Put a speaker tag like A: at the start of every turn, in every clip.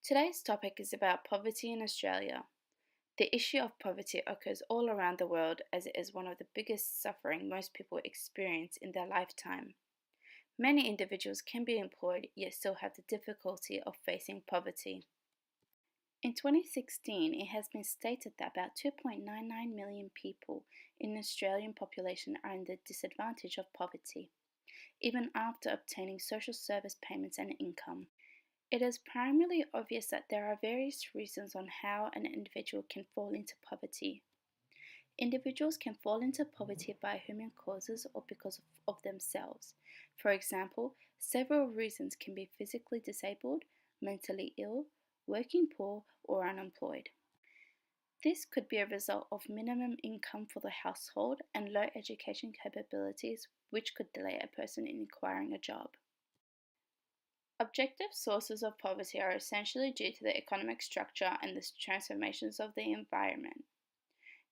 A: Today's topic is about poverty in Australia. The issue of poverty occurs all around the world as it is one of the biggest suffering most people experience in their lifetime. Many individuals can be employed yet still have the difficulty of facing poverty. In 2016, it has been stated that about 2.99 million people in the Australian population are in the disadvantage of poverty, even after obtaining social service payments and income. It is primarily obvious that there are various reasons on how an individual can fall into poverty. Individuals can fall into poverty by human causes or because of themselves. For example, several reasons can be physically disabled, mentally ill, working poor, or unemployed. This could be a result of minimum income for the household and low education capabilities, which could delay a person in acquiring a job. Objective sources of poverty are essentially due to the economic structure and the transformations of the environment.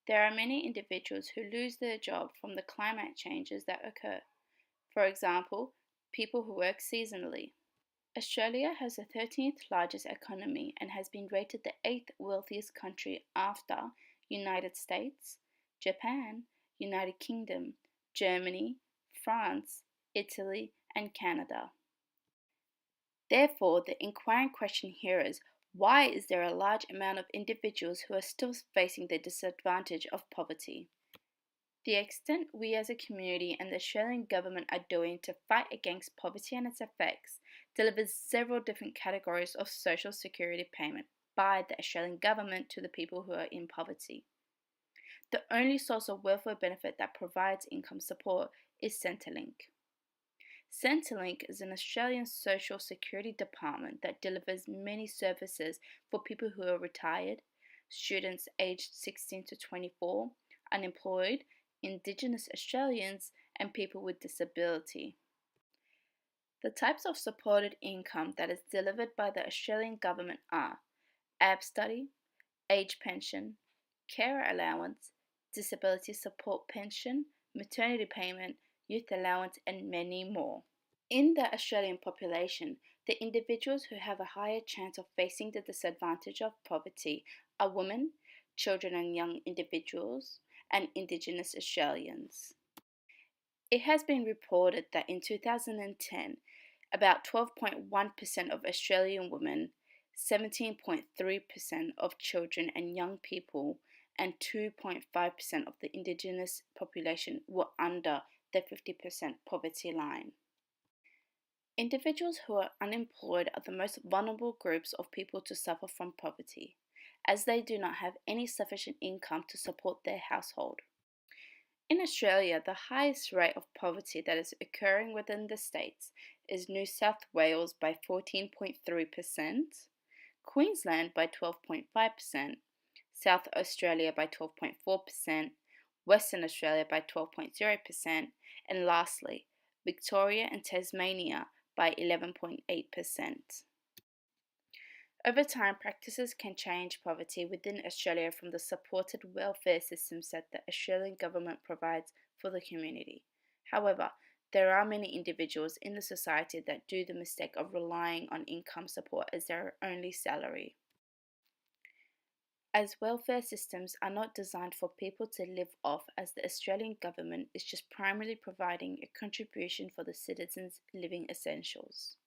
A: There are many individuals who lose their job from the climate changes that occur. For example, people who work seasonally. Australia has the 13th largest economy and has been rated the 8th wealthiest country after United States, Japan, United Kingdom, Germany, France, Italy, and Canada. Therefore, the inquiring question here is, why is there a large amount of individuals who are still facing the disadvantage of poverty? The extent we as a community and the Australian government are doing to fight against poverty and its effects delivers several different categories of social security payment by the Australian government to the people who are in poverty. The only source of welfare benefit that provides income support is Centrelink. Centrelink is an Australian social security department that delivers many services for people who are retired, students aged 16 to 24, unemployed, Indigenous Australians, and people with disability. The types of supported income that is delivered by the Australian government are AB study, age pension, care allowance, disability support pension, maternity payment, youth allowance, and many more. In the Australian population, the individuals who have a higher chance of facing the disadvantage of poverty are women, children and young individuals, and Indigenous Australians. It has been reported that in 2010, about 12.1% of Australian women, 17.3% of children and young people, and 2.5% of the Indigenous population were under the 50% poverty line. Individuals who are unemployed are the most vulnerable groups of people to suffer from poverty, as they do not have any sufficient income to support their household. In Australia, the highest rate of poverty that is occurring within the states is New South Wales by 14.3%, Queensland by 12.5%, South Australia by 12.4%, Western Australia by 12.0%, and lastly, Victoria and Tasmania by 11.8%. Over time, practices can change poverty within Australia from the supported welfare systems that the Australian government provides for the community. However, there are many individuals in the society that do the mistake of relying on income support as their only salary. As welfare systems are not designed for people to live off, as the Australian government is just primarily providing a contribution for the citizens' living essentials.